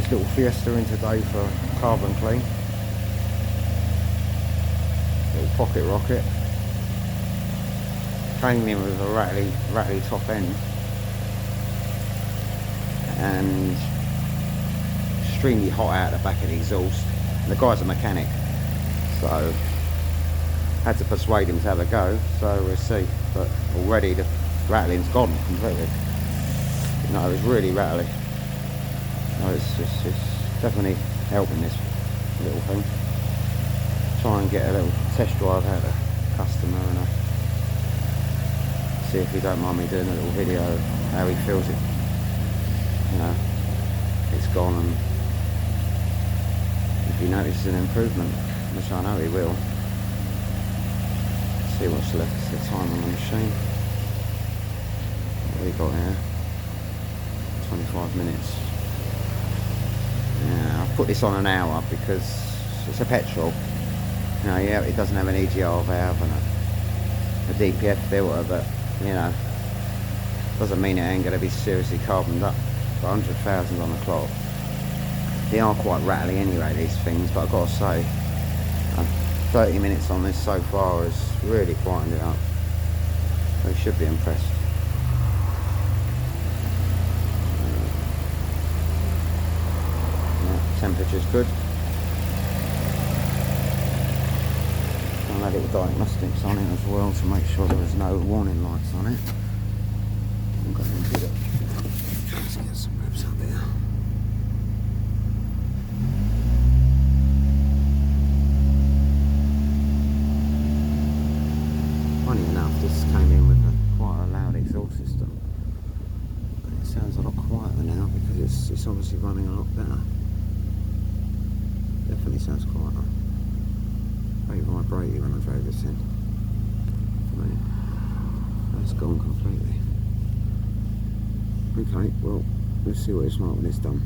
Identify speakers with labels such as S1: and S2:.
S1: this little Fiesta in today for carbon clean. Little pocket rocket. Came in with a rattly top end and extremely hot out the back of the exhaust. And the guy's a mechanic, so had to persuade him to have a go, so we'll see. But already the rattling's gone completely. You know, it was really rattly. No, it's definitely helping this little thing. Try and get a little test drive out of the customer and see if he don't mind me doing a little video of how he feels it. You know, it's gone, and if he notices an improvement, which I know he will. See what's left of the time on the machine. What have we got here? 25 minutes. Yeah, I've put this on an hour because it's a petrol. You know, yeah, it doesn't have an EGR valve and a DPF filter, but you know, doesn't mean it ain't going to be seriously carboned up. 100,000 on the clock. They are quite rattly anyway, these things, but I've got to say, 30 minutes on this so far has really quietened it up. They should be impressed. Temperature's good. I'll have little diagnostics on it as well to make sure there was no warning lights on it. I'm going to get it. Let's get some ribs up here. Funny enough, this came in with quite a loud exhaust system. But it sounds a lot quieter now because it's obviously running a lot better. Definitely sounds quieter. Very vibrating when I drove this in. That's gone completely. Okay, well, we'll see what it's like when it's done.